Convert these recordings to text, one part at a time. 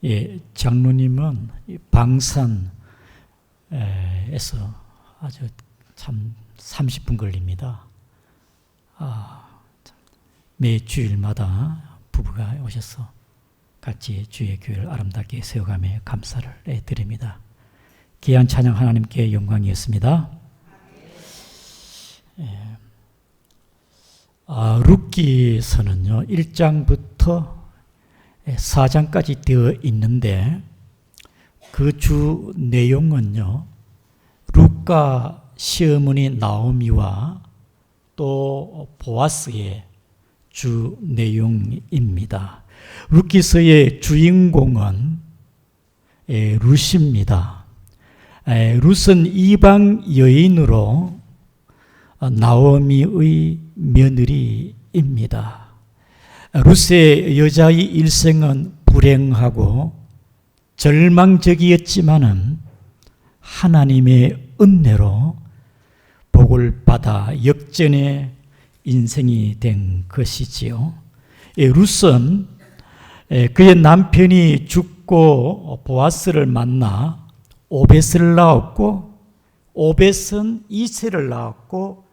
예, 장로님은 방산에서 아주 참 30분 걸립니다. 매 주일마다 부부가 오셔서 같이 주의 교회를 아름답게 세워가며 감사를 드립니다. 귀한 찬양 하나님께 영광이었습니다. 룻기서는요 1장부터 4장까지 되어 있는데 그 주 내용은요 룻과 시어머니 나오미와 또 보아스의 주 내용입니다. 룻기서의 주인공은 룻입니다. 룻은 이방 여인으로 나오미의 며느리입니다. 룻의 여자의 일생은 불행하고 절망적이었지만은 하나님의 은혜로 복을 받아 역전의 인생이 된 것이지요. 룻은 그의 남편이 죽고 보아스를 만나 오벳을 낳았고 오벳은 이새를 낳았고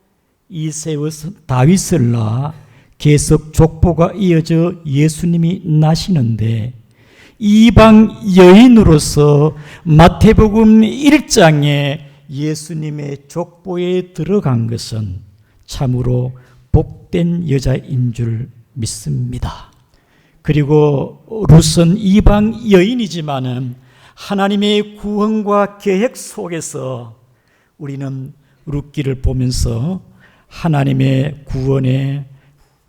이새는 다윗을 낳아 계속 족보가 이어져 예수님이 나시는데 이방 여인으로서 마태복음 1장에 예수님의 족보에 들어간 것은 참으로 복된 여자인 줄 믿습니다. 그리고 룻은 이방 여인이지만은 하나님의 구원과 계획 속에서 우리는 룻기를 보면서 하나님의 구원의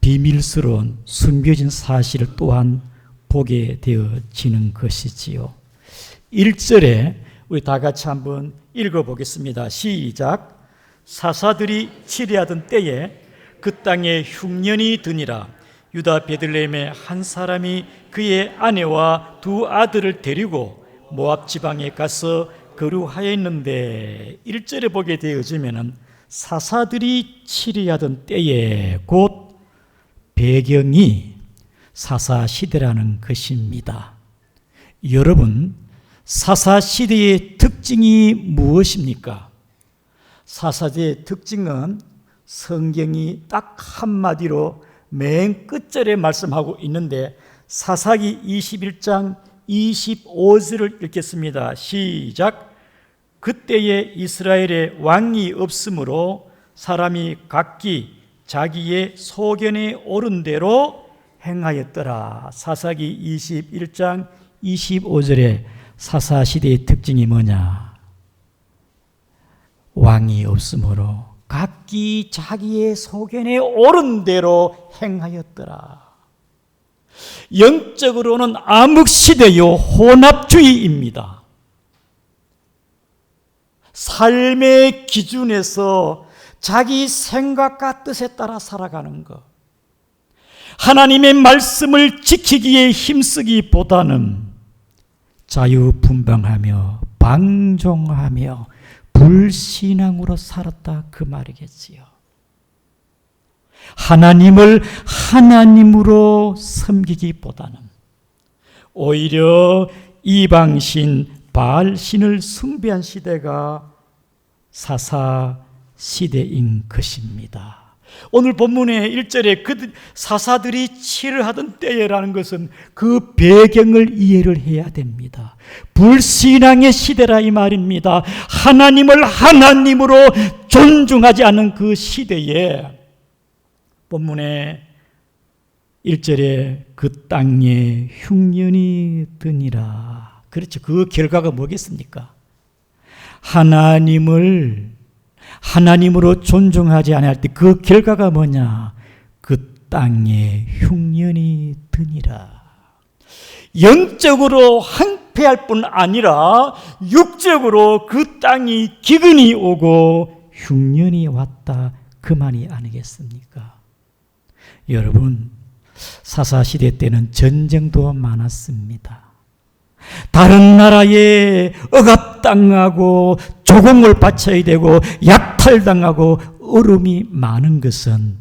비밀스러운 숨겨진 사실을 또한 보게 되어지는 것이지요. 1절에 우리 다 같이 한번 읽어보겠습니다. 시작. 사사들이 치리하던 때에 그 땅에 흉년이 드니라. 유다 베들레헴의 한 사람이 그의 아내와 두 아들을 데리고 모압 지방에 가서 거류하였는데 1절에 보게 되어지면은 사사들이 치리하던 때에 곧 배경이 사사시대라는 것입니다. 여러분, 사사시대의 특징이 무엇입니까? 사사시대의 특징은 성경이 딱 한마디로 맨 끝절에 말씀하고 있는데 사사기 21장 25절을 읽겠습니다. 시작. 그때에 이스라엘에 왕이 없으므로 사람이 각기 자기의 소견에 오른 대로 행하였더라. 사사기 21장 25절에 사사시대의 특징이 뭐냐? 왕이 없으므로 각기 자기의 소견에 오른 대로 행하였더라. 영적으로는 암흑시대요 혼합주의입니다. 삶의 기준에서 자기 생각과 뜻에 따라 살아가는 것, 하나님의 말씀을 지키기에 힘쓰기보다는 자유분방하며 방종하며 불신앙으로 살았다 그 말이겠지요. 하나님을 하나님으로 섬기기보다는 오히려 이방신 바알신을 숭배한 시대가 사사시대인 것입니다. 오늘 본문의 1절에 그 사사들이 치르하던 때라는 것은 그 배경을 이해를 해야 됩니다. 불신앙의 시대라 이 말입니다. 하나님을 하나님으로 존중하지 않는 그 시대에 본문의 1절에 그 땅에 흉년이 드니라. 그렇죠. 그 결과가 뭐겠습니까? 하나님으로 존중하지 않을 때 그 결과가 뭐냐? 그 땅에 흉년이 드니라. 영적으로 황폐할 뿐 아니라 육적으로 그 땅이 기근이 오고 흉년이 왔다 그 말이 아니겠습니까? 여러분, 사사시대 때는 전쟁도 많았습니다. 다른 나라에 억압당하고 조공을 바쳐야 되고 약탈당하고 어려움이 많은 것은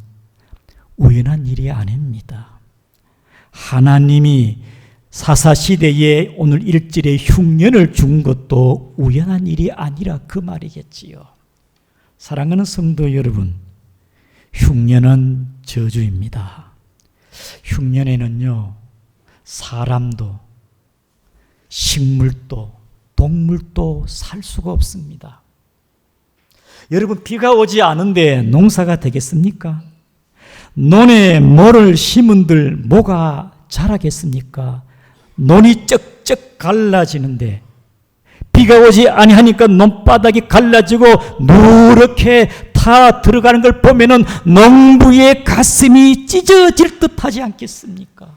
우연한 일이 아닙니다. 하나님이 사사시대에 오늘 일절에 흉년을 준 것도 우연한 일이 아니라 그 말이겠지요. 사랑하는 성도 여러분, 흉년은 저주입니다. 흉년에는요, 사람도 식물도 동물도 살 수가 없습니다. 여러분, 비가 오지 않은데 농사가 되겠습니까? 논에 모를 심은들 뭐가 자라겠습니까? 논이 쩍쩍 갈라지는데 비가 오지 아니하니까 논바닥이 갈라지고 누렇게 타 들어가는 걸 보면은 농부의 가슴이 찢어질 듯하지 않겠습니까?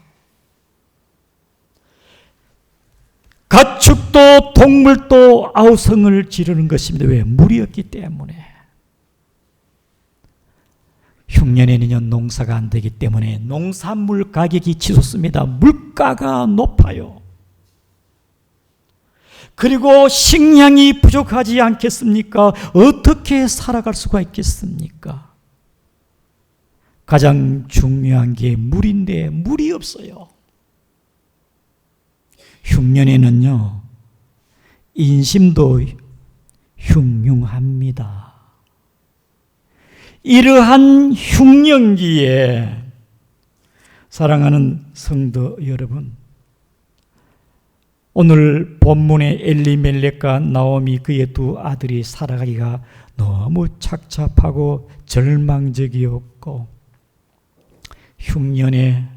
가축도 동물도 아우성을 지르는 것입니다. 왜? 물이 없기 때문에. 흉년에는요, 농사가 안 되기 때문에 농산물 가격이 치솟습니다. 물가가 높아요. 그리고 식량이 부족하지 않겠습니까? 어떻게 살아갈 수가 있겠습니까? 가장 중요한 게 물인데 물이 없어요. 흉년에는요, 인심도 흉흉합니다. 이러한 흉년기에 사랑하는 성도 여러분, 오늘 본문의 엘리멜렉과 나오미 그의 두 아들이 살아가기가 너무 착잡하고 절망적이었고 흉년에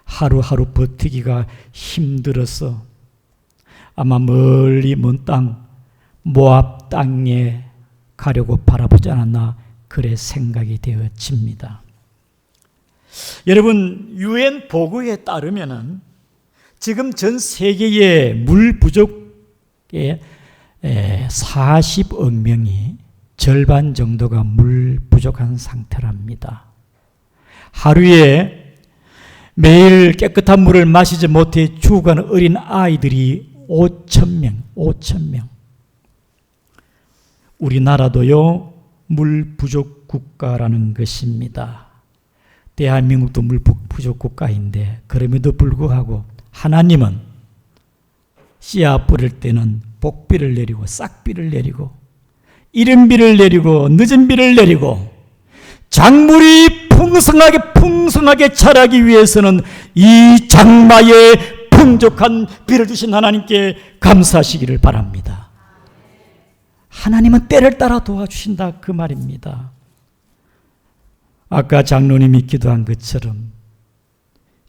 하루하루 버티기가 힘들어서 아마 멀리 먼 땅 모압 땅에 가려고 바라보지 않았나 그래 생각이 되어집니다. 여러분, UN 보고에 따르면은 지금 전 세계의 물 부족의 40억 명이 절반 정도가 물 부족한 상태랍니다. 하루에 매일 깨끗한 물을 마시지 못해 죽어가는 어린 아이들이 5,000명. 우리나라도요, 물 부족 국가라는 것입니다. 대한민국도 물 부족 국가인데 그럼에도 불구하고 하나님은 씨앗 뿌릴 때는 복비를 내리고 싹비를 내리고 이른 비를 내리고 늦은 비를 내리고 작물이 풍성하게 자라기 위해서는 이 장마에 풍족한 비를 주신 하나님께 감사하시기를 바랍니다. 하나님은 때를 따라 도와주신다 그 말입니다. 아까 장로님이 기도한 것처럼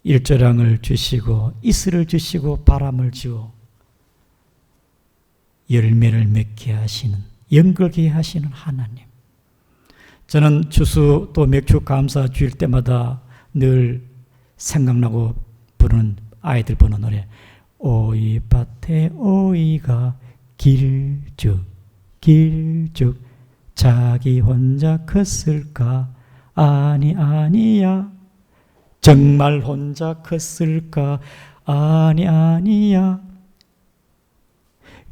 일조량을 주시고 이슬을 주시고 바람을 주어 열매를 맺게 하시는, 연결게 하시는 하나님. 저는 추수 또 맥주 감사 주일 때마다 늘 생각나고 부르는, 아이들 부르는 노래, 오이밭에 오이가 길쭉 자기 혼자 컸을까? 아니야. 정말 혼자 컸을까? 아니야.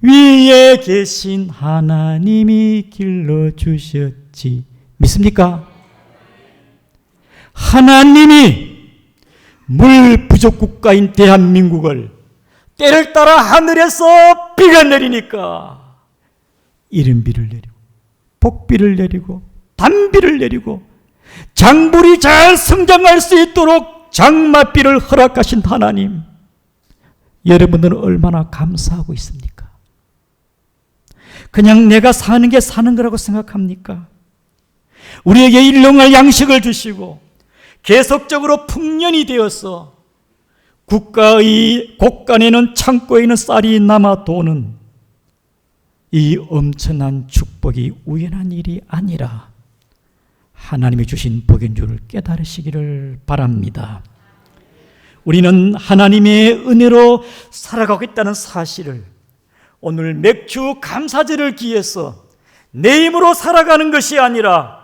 위에 계신 하나님이 길러주셨지. 믿습니까? 하나님이 물 부족 국가인 대한민국을 때를 따라 하늘에서 비가 내리니까 이른 비를 내리고 복비를 내리고 단비를 내리고 작물이 잘 성장할 수 있도록 장마비를 허락하신 하나님, 여러분들은 얼마나 감사하고 있습니까? 그냥 내가 사는 게 사는 거라고 생각합니까? 우리에게 일용할 양식을 주시고 계속적으로 풍년이 되어서 국가의 곳간에는 창고에는 쌀이 남아 도는 이 엄청난 축복이 우연한 일이 아니라 하나님이 주신 복인 줄을 깨달으시기를 바랍니다. 우리는 하나님의 은혜로 살아가고 있다는 사실을 오늘 맥주 감사절을 기해서 내 힘으로 살아가는 것이 아니라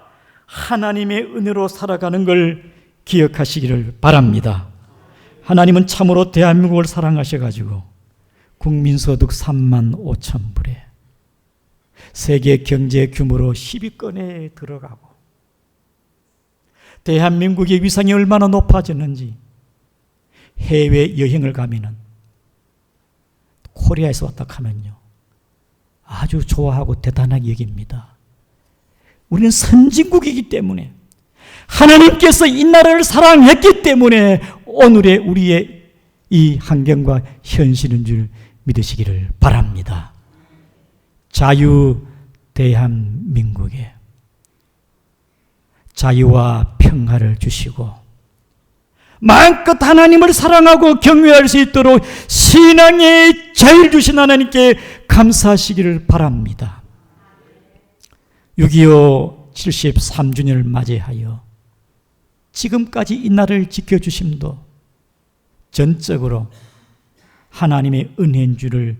하나님의 은혜로 살아가는 걸 기억하시기를 바랍니다. 하나님은 참으로 대한민국을 사랑하셔가지고 국민소득 35,000불에 세계 경제 규모로 10위권에 들어가고 대한민국의 위상이 얼마나 높아졌는지 해외 여행을 가면은 코리아에서 왔다 하면요, 아주 좋아하고 대단하게 여깁니다. 우리는 선진국이기 때문에, 하나님께서 이 나라를 사랑했기 때문에 오늘의 우리의 이 환경과 현실인 줄 믿으시기를 바랍니다. 자유 대한민국에 자유와 평화를 주시고 마음껏 하나님을 사랑하고 경외할 수 있도록 신앙의 자유를 주신 하나님께 감사하시기를 바랍니다. 6.25 73주년을 맞이하여 지금까지 이 나라를 지켜주심도 전적으로 하나님의 은혜인 줄을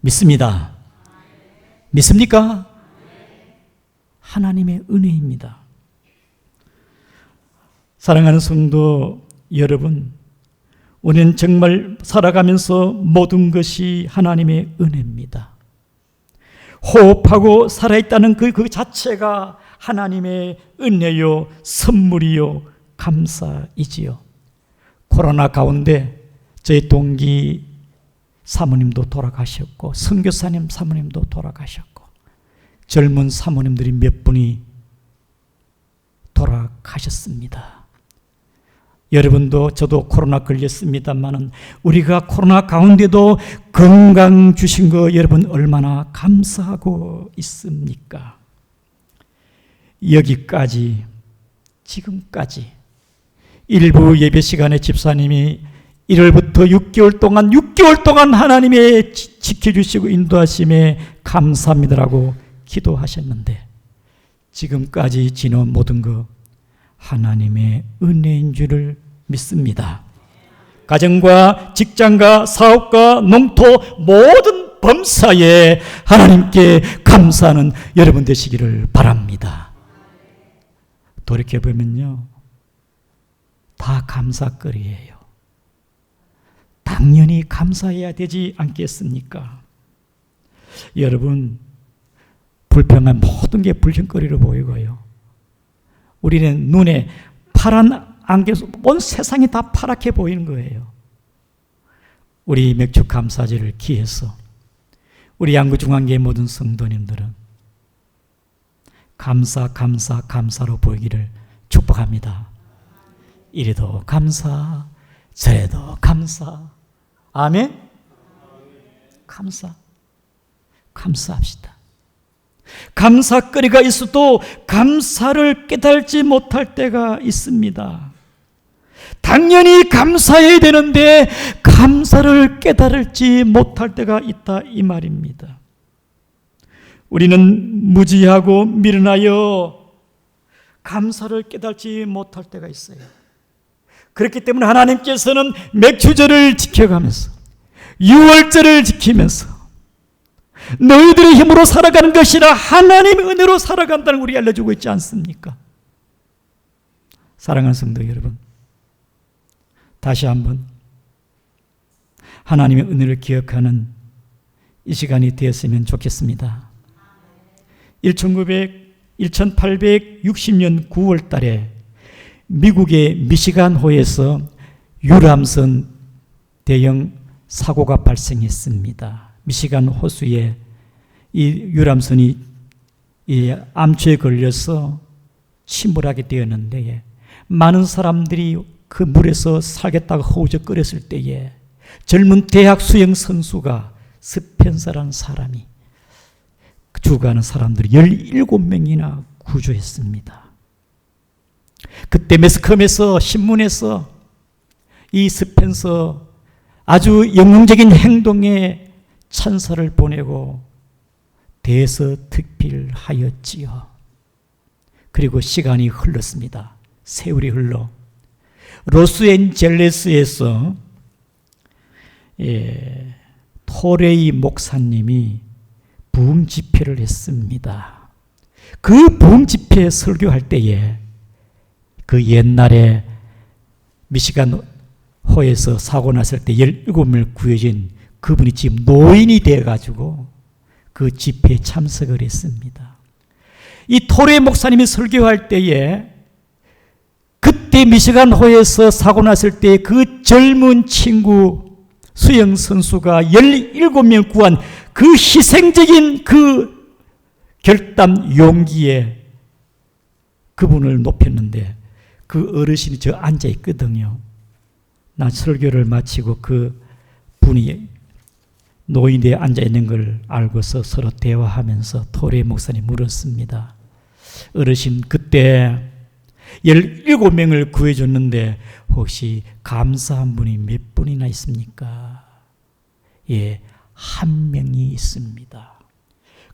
믿습니다. 믿습니까? 하나님의 은혜입니다. 사랑하는 성도 여러분, 우리는 정말 살아가면서 모든 것이 하나님의 은혜입니다. 호흡하고 살아있다는 그 자체가 하나님의 은혜요, 선물이요, 감사이지요. 코로나 가운데 저희 동기 사모님도 돌아가셨고, 선교사님 사모님도 돌아가셨고, 젊은 사모님들이 몇 분이 돌아가셨습니다. 여러분도 저도 코로나 걸렸습니다만은 우리가 코로나 가운데도 건강 주신 거 여러분 얼마나 감사하고 있습니까? 여기까지, 지금까지 일부 예배 시간에 집사님이 1월부터 6개월 동안 하나님의 지켜주시고 인도하심에 감사합니다라고 기도하셨는데, 지금까지 지나온 모든 것 하나님의 은혜인 줄을 믿습니다. 가정과 직장과 사업과 농토 모든 범사에 하나님께 감사하는 여러분 되시기를 바랍니다. 돌이켜보면요, 다 감사거리예요. 당연히 감사해야 되지 않겠습니까? 여러분, 불평한 모든 게 불평거리로 보이고요, 우리는 눈에 파란 안개에서 온 세상이 다 파랗게 보이는 거예요. 우리 맥주 감사제를 기해서 우리 양구중앙교회 모든 성도님들은 감사로 보이기를 축복합니다. 이래도 감사, 저래도 감사. 아멘? 감사합시다. 감사거리가 있어도 감사를 깨달지 못할 때가 있습니다. 당연히 감사해야 되는데 감사를 깨달지 못할 때가 있다, 이 말입니다. 우리는 무지하고 미련하여 감사를 깨달지 못할 때가 있어요. 그렇기 때문에 하나님께서는 맥주절을 지켜가면서, 유월절을 지키면서 너희들의 힘으로 살아가는 것이라 하나님의 은혜로 살아간다는 우리 알려주고 있지 않습니까? 사랑하는 성도 여러분, 다시 한번 하나님의 은혜를 기억하는 이 시간이 되었으면 좋겠습니다. 1860년 9월 달에 미국의 미시간호에서 유람선 대형 사고가 발생했습니다. 미시간 호수에 이 유람선이 암초에 걸려서 침몰하게 되었는데, 많은 사람들이 그 물에서 살겠다고 허우적거렸을 때에 젊은 대학 수영 선수가 스펜서라는 사람이 죽어가는 사람들이 17명이나 구조했습니다. 그때 매스컴에서, 신문에서 이 스펜서 아주 영웅적인 행동에 찬사를 보내고 대서특필하였지요. 그리고 시간이 흘렀습니다. 세월이 흘러 로스앤젤레스에서 토레이 목사님이 부흥 집회를 했습니다. 그 부흥 집회 설교할 때에 그 옛날에 미시간 호에서 사고 났을 때 17명 구해진 그분이 지금 노인이 되어가지고 그 집회에 참석을 했습니다. 이 토레 목사님이 설교할 때에 그때 미시간 호에서 사고 났을 때 그 젊은 친구 수영 선수가 17명 구한 그 희생적인 그 결단 용기에 그분을 높였는데 그 어르신이 저 앉아 있거든요. 나 설교를 마치고 그 분이 노인대에 앉아 있는 걸 알고서 서로 대화하면서 토레 목사님 물었습니다. 어르신, 그때 17명을 구해줬는데 혹시 감사한 분이 몇 분이나 있습니까? 예, 한 명이 있습니다.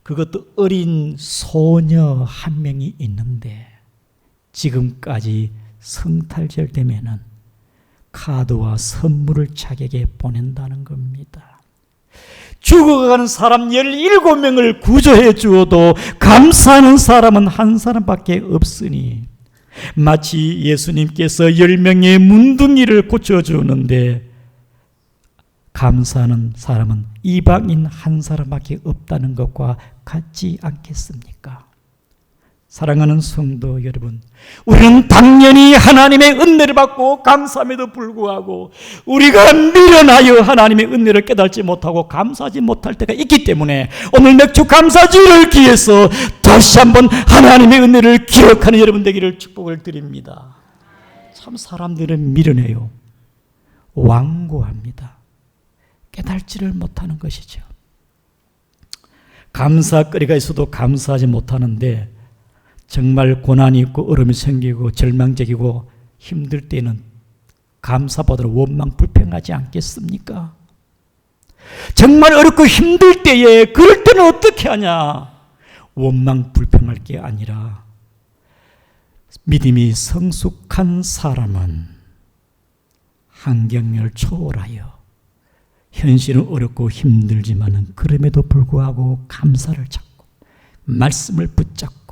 그것도 어린 소녀 한 명이 있는데 지금까지 성탄절 되면은 카드와 선물을 자기에게 보낸다는 겁니다. 죽어가는 사람 17명을 구조해 주어도 감사하는 사람은 한 사람밖에 없으니 마치 예수님께서 10명의 문둥이를 고쳐주는데 감사하는 사람은 이방인 한 사람밖에 없다는 것과 같지 않겠습니까? 사랑하는 성도 여러분, 우리는 당연히 하나님의 은혜를 받고 감사함에도 불구하고 우리가 미련하여 하나님의 은혜를 깨닫지 못하고 감사하지 못할 때가 있기 때문에 오늘 맥주 감사주일을 기해서 다시 한번 하나님의 은혜를 기억하는 여러분 되기를 축복을 드립니다. 참 사람들은 미련해요. 완고합니다. 깨달지를 못하는 것이죠. 감사거리가 있어도 감사하지 못하는데 정말 고난이 있고 어려움이 생기고 절망적이고 힘들 때는 감사보다 원망 불평하지 않겠습니까? 정말 어렵고 힘들 때에 그럴 때는 어떻게 하냐? 원망 불평할 게 아니라 믿음이 성숙한 사람은 환경을 초월하여 현실은 어렵고 힘들지만 그럼에도 불구하고 감사를 찾고 말씀을 붙잡고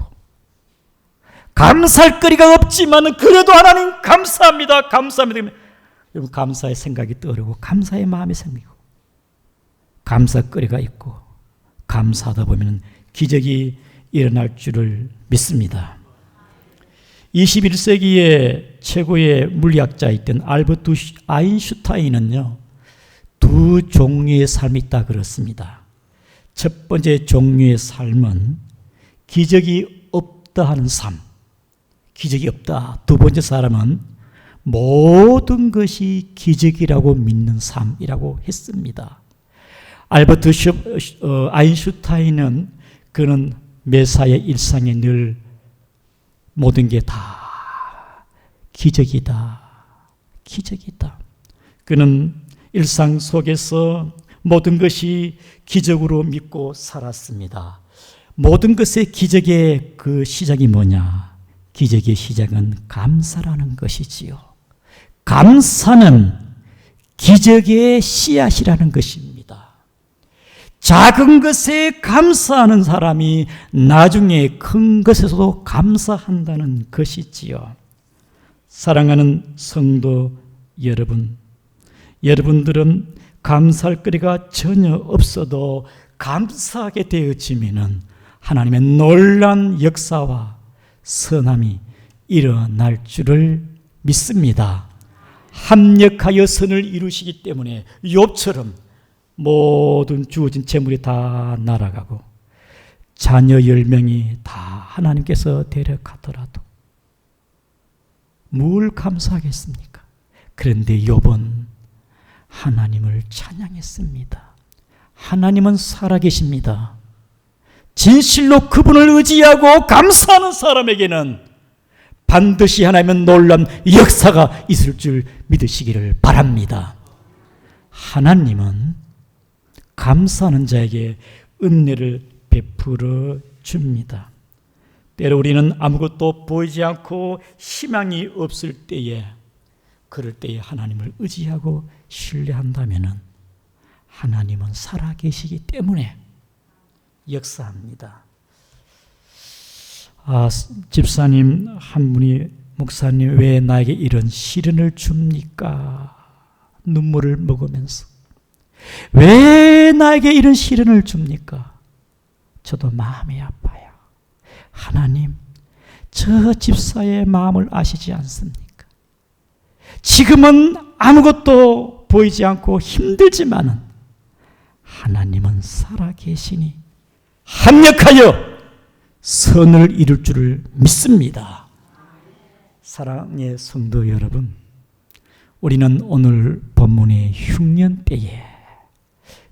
감사할 거리가 없지만 그래도 하나님 감사합니다. 감사합니다. 여러분 감사의 생각이 떠오르고 감사의 마음이 생기고 감사거리가 있고 감사하다 보면 기적이 일어날 줄을 믿습니다. 21세기의 최고의 물리학자였던 알버트 아인슈타인은요, 두 종류의 삶이 있다 그렇습니다. 첫 번째 종류의 삶은 기적이 없다 하는 삶, 기적이 없다. 두 번째 사람은 모든 것이 기적이라고 믿는 삶이라고 했습니다. 알버트 아인슈타인은 그는 매사의 일상에 늘 모든 게 다 기적이다. 기적이다. 그는 일상 속에서 모든 것이 기적으로 믿고 살았습니다. 모든 것의 기적의 그 시작이 뭐냐? 기적의 시작은 감사라는 것이지요. 감사는 기적의 씨앗이라는 것입니다. 작은 것에 감사하는 사람이 나중에 큰 것에서도 감사한다는 것이지요. 사랑하는 성도 여러분, 여러분들은 감사할 거리가 전혀 없어도 감사하게 되어지면은 하나님의 놀라운 역사와 선함이 일어날 줄을 믿습니다. 합력하여 선을 이루시기 때문에 욥처럼 모든 주어진 재물이 다 날아가고 자녀 10명이 다 하나님께서 데려가더라도 뭘 감사하겠습니까? 그런데 욥은 하나님을 찬양했습니다. 하나님은 살아계십니다. 진실로 그분을 의지하고 감사하는 사람에게는 반드시 하나님의 놀라운 역사가 있을 줄 믿으시기를 바랍니다. 하나님은 감사하는 자에게 은혜를 베풀어 줍니다. 때로 우리는 아무것도 보이지 않고 희망이 없을 때에, 그럴 때에 하나님을 의지하고 신뢰한다면 하나님은 살아계시기 때문에 역사합니다. 집사님 한 분이 목사님 왜 나에게 이런 시련을 줍니까? 눈물을 먹으면서 왜 나에게 이런 시련을 줍니까? 저도 마음이 아파요. 하나님, 저 집사의 마음을 아시지 않습니까? 지금은 아무것도 보이지 않고 힘들지만은 하나님은 살아계시니 합력하여 선을 이룰 줄을 믿습니다. 사랑의 성도 여러분, 우리는 오늘 본문의 흉년 때에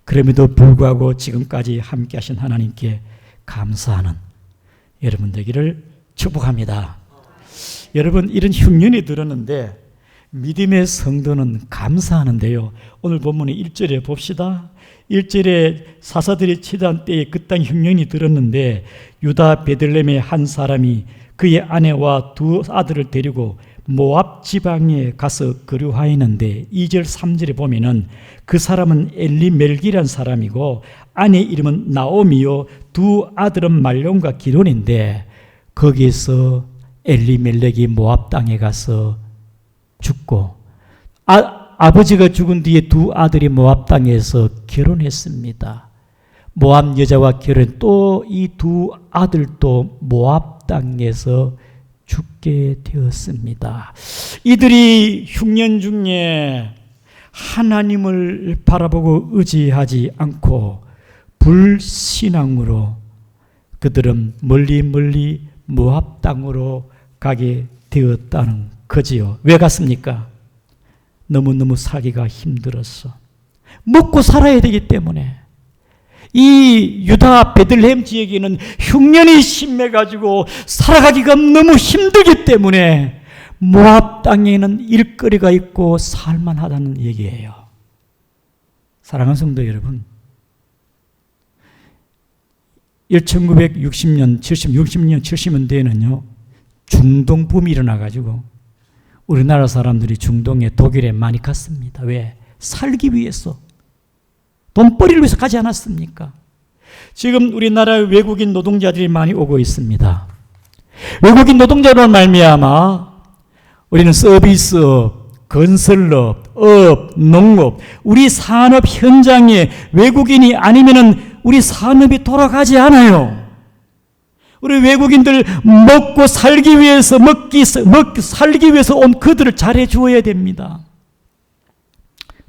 그럼에도 불구하고 지금까지 함께 하신 하나님께 감사하는 여러분 되기를 축복합니다. 여러분, 이런 흉년이 들었는데 믿음의 성도는 감사하는데요. 오늘 본문의 1절에 봅시다. 1절에 사사들이 치던 때에 그 땅 흉년이 들었는데 유다 베들레헴의 한 사람이 그의 아내와 두 아들을 데리고 모압 지방에 가서 거류하였는데 2절 3절에 보면은 그 사람은 엘리멜기란 사람이고 아내 이름은 나오미요 두 아들은 말론과 기론인데 거기에서 엘리멜렉이 모압 땅에 가서 죽고 아버지가 죽은 뒤에 두 아들이 모압 땅에서 결혼했습니다. 모압 여자와 결혼, 또 이 두 아들도 모압 땅에서 죽게 되었습니다. 이들이 흉년 중에 하나님을 바라보고 의지하지 않고 불신앙으로 그들은 멀리 모압 땅으로 가게 되었다는 거지요. 왜 갔습니까? 너무너무 살기가 힘들었어. 먹고 살아야 되기 때문에. 이 유다 베들레헴 지역에는 흉년이 심해가지고 살아가기가 너무 힘들기 때문에 모압 땅에는 일거리가 있고 살만하다는 얘기예요. 사랑하는 성도 여러분, 1960년, 70년대에는요 중동 붐이 일어나가지고 우리나라 사람들이 중동에 독일에 많이 갔습니다. 왜? 살기 위해서, 돈벌이를 위해서 가지 않았습니까? 지금 우리나라에 외국인 노동자들이 많이 오고 있습니다. 외국인 노동자로 말미암아 우리는 서비스업, 건설업, 농업, 우리 산업 현장에 외국인이 아니면은 우리 산업이 돌아가지 않아요. 우리 외국인들 먹고 살기 위해서 살기 위해서 온 그들을 잘해 주어야 됩니다.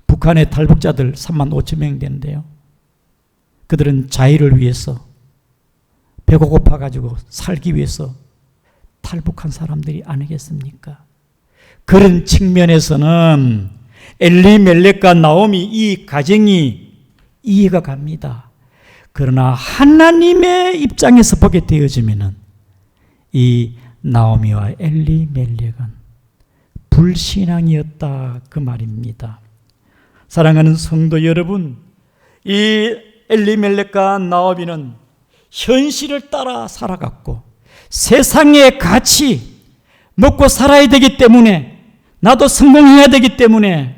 북한의 탈북자들 3만 5천 명 되는데요. 그들은 자유를 위해서 배가 고파가지고 살기 위해서 탈북한 사람들이 아니겠습니까? 그런 측면에서는 엘리멜렉과 나오미 이 가정이 이해가 갑니다. 그러나 하나님의 입장에서 보게 되어지면은 이 나오미와 엘리멜렉은 불신앙이었다 그 말입니다. 사랑하는 성도 여러분, 이 엘리멜렉과 나오미는 현실을 따라 살아갔고 세상의 가치, 먹고 살아야 되기 때문에, 나도 성공해야 되기 때문에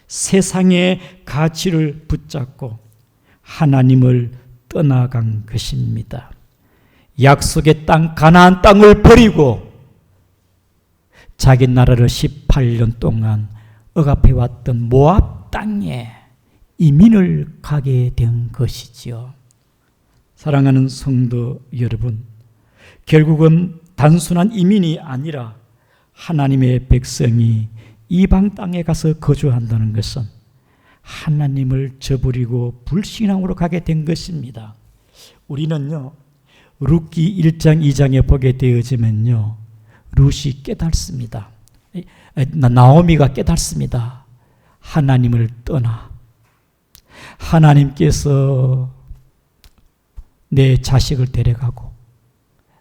세상의 가치를 붙잡고 하나님을 떠나간 것입니다. 약속의 땅 가나안 땅을 버리고 자기 나라를 18년 동안 억압해왔던 모압 땅에 이민을 가게 된 것이지요. 사랑하는 성도 여러분, 결국은 단순한 이민이 아니라 하나님의 백성이 이방 땅에 가서 거주한다는 것은 하나님을 저버리고 불신앙으로 가게 된 것입니다. 우리는요, 룻기 1장 2장에 보게 되어지면요, 룻이 깨닫습니다. 나오미가 깨닫습니다. 하나님을 떠나 하나님께서 내 자식을 데려가고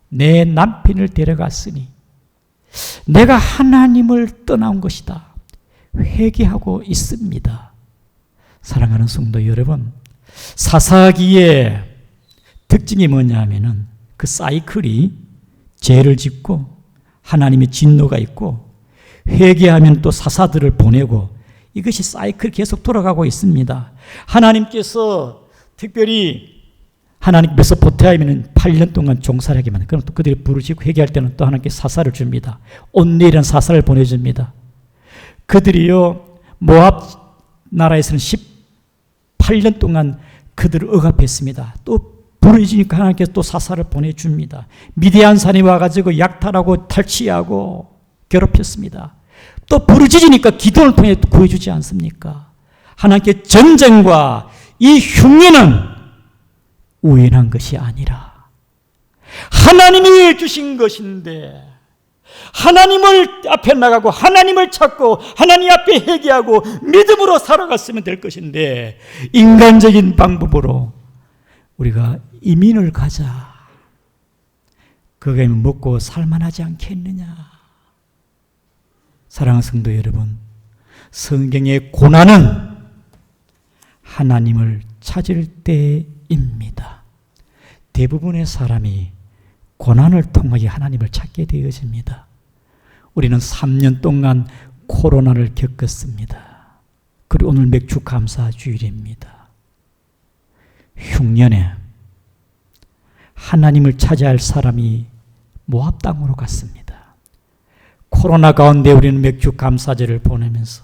내 남편을 데려갔으니 내가 하나님을 떠나온 것이다. 회개하고 있습니다. 사랑하는 성도 여러분, 사사기의 특징이 뭐냐면은 그 사이클이 죄를 짓고 하나님의 진노가 있고 회개하면 또 사사들을 보내고 이것이 사이클 계속 돌아가고 있습니다. 하나님께서 특별히 하나님 메소포타미아에는 8년 동안 종살이 하게 만든, 그럼 또 그들이 부르짖고 회개할 때는 또 하나님께 사사를 줍니다. 온넬이라는 사사를 보내줍니다. 그들이요, 모압 나라에서는 18년 동안 그들을 억압했습니다. 또 부르짖으니까 하나님께서 또 사사를 보내줍니다. 미디안 산이 와가지고 약탈하고 탈취하고 괴롭혔습니다. 또 부르짖으니까 기도를 통해 구해주지 않습니까? 하나님께 전쟁과 이 흉년은 우연한 것이 아니라 하나님이 주신 것인데 하나님을 앞에 나가고 하나님을 찾고 하나님 앞에 회개하고 믿음으로 살아갔으면 될 것인데 인간적인 방법으로 우리가 이민을 가자. 그게 먹고 살만하지 않겠느냐. 사랑하는 성도 여러분, 성경의 고난은 하나님을 찾을 때입니다. 대부분의 사람이 고난을 통하여 하나님을 찾게 되어집니다. 우리는 3년 동안 코로나를 겪었습니다. 그리고 오늘 맥주 감사 주일입니다. 흉년에 하나님을 찾아야 할 사람이 모압 땅으로 갔습니다. 코로나 가운데 우리는 맥주 감사제를 보내면서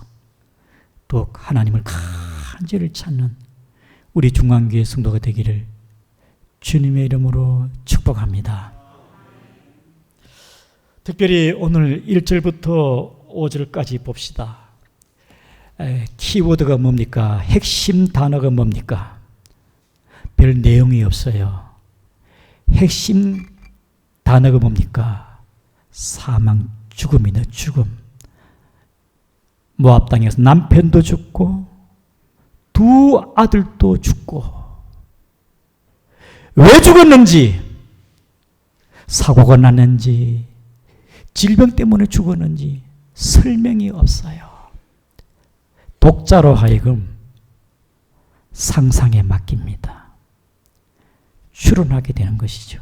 또 하나님을 간절히 찾는 우리 중앙교회 성도가 되기를 주님의 이름으로 축복합니다. 특별히 오늘 1절부터 5절까지 봅시다. 키워드가 뭡니까? 핵심 단어가 뭡니까? 별 내용이 없어요. 핵심 단어가 뭡니까? 사망, 죽음이네, 죽음. 모압 땅에서 남편도 죽고 두 아들도 죽고 왜 죽었는지, 사고가 났는지 질병 때문에 죽었는지 설명이 없어요. 독자로 하여금 상상에 맡깁니다. 추론하게 되는 것이죠.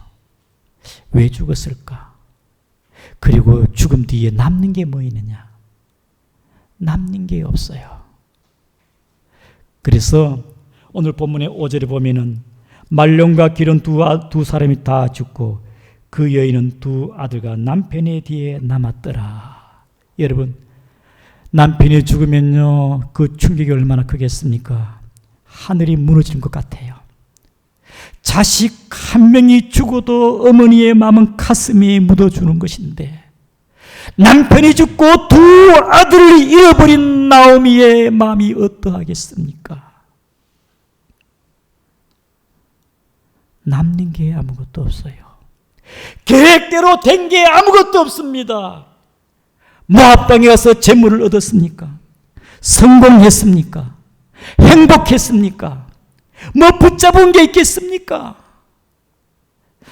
왜 죽었을까? 그리고 죽음 뒤에 남는 게 뭐 있느냐? 남는 게 없어요. 그래서 오늘 본문의 5절에 보면은 말론과 기른 두 사람이 다 죽고 그 여인은 두 아들과 남편의 뒤에 남았더라. 여러분, 남편이 죽으면요, 그 충격이 얼마나 크겠습니까? 하늘이 무너지는 것 같아요. 자식 한 명이 죽어도 어머니의 마음은 가슴에 묻어주는 것인데 남편이 죽고 두 아들을 잃어버린 나오미의 마음이 어떠하겠습니까? 남는 게 아무것도 없어요. 계획대로 된 게 아무것도 없습니다. 모압 땅에 가서 재물을 얻었습니까? 성공했습니까? 행복했습니까? 뭐 붙잡은 게 있겠습니까?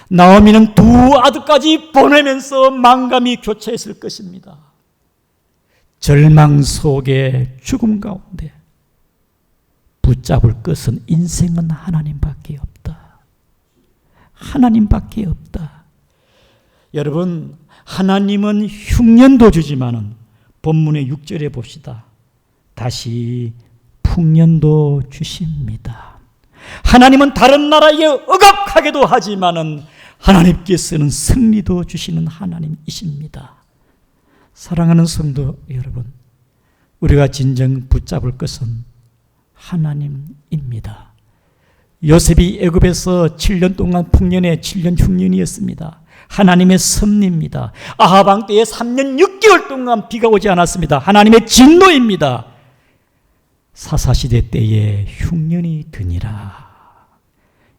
나오미는 두 아들까지 보내면서 망감이 교차했을 것입니다. 절망 속에 죽음 가운데 붙잡을 것은 인생은 하나님밖에 없다. 하나님밖에 없다. 여러분, 하나님은 흉년도 주지만은 본문의 6절에 봅시다. 다시 풍년도 주십니다. 하나님은 다른 나라에 억압하게도 하지만은 하나님께서는 승리도 주시는 하나님이십니다. 사랑하는 성도 여러분, 우리가 진정 붙잡을 것은 하나님입니다. 요셉이 애굽에서 7년 동안 풍년에 7년 흉년이었습니다. 하나님의 섭리입니다. 아합 왕 때에 3년 6개월 동안 비가 오지 않았습니다. 하나님의 진노입니다. 사사시대 때에 흉년이 드니라.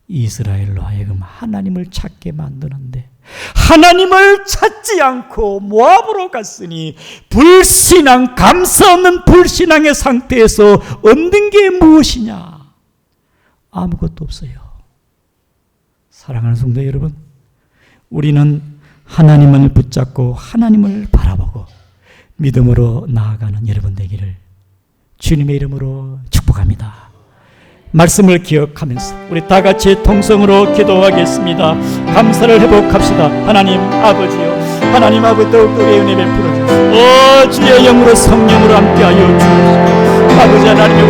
이스라엘로 하여금 하나님을 찾게 만드는데 하나님을 찾지 않고 모압으로 갔으니 불신앙, 감사 없는 불신앙의 상태에서 얻는 게 무엇이냐? 아무것도 없어요. 사랑하는 성도 여러분, 우리는 하나님을 붙잡고 하나님을 바라보고 믿음으로 나아가는 여러분 되기를 주님의 이름으로 축복합니다. 말씀을 기억하면서 우리 다 같이 통성으로 기도하겠습니다. 감사를 회복합시다. 하나님 아버지요, 하나님 아버지 더욱더 우리의 은혜 베풀어 주시옵소서. 주의 영으로 성령으로 함께하여 주옵소서. 아버지 하나님의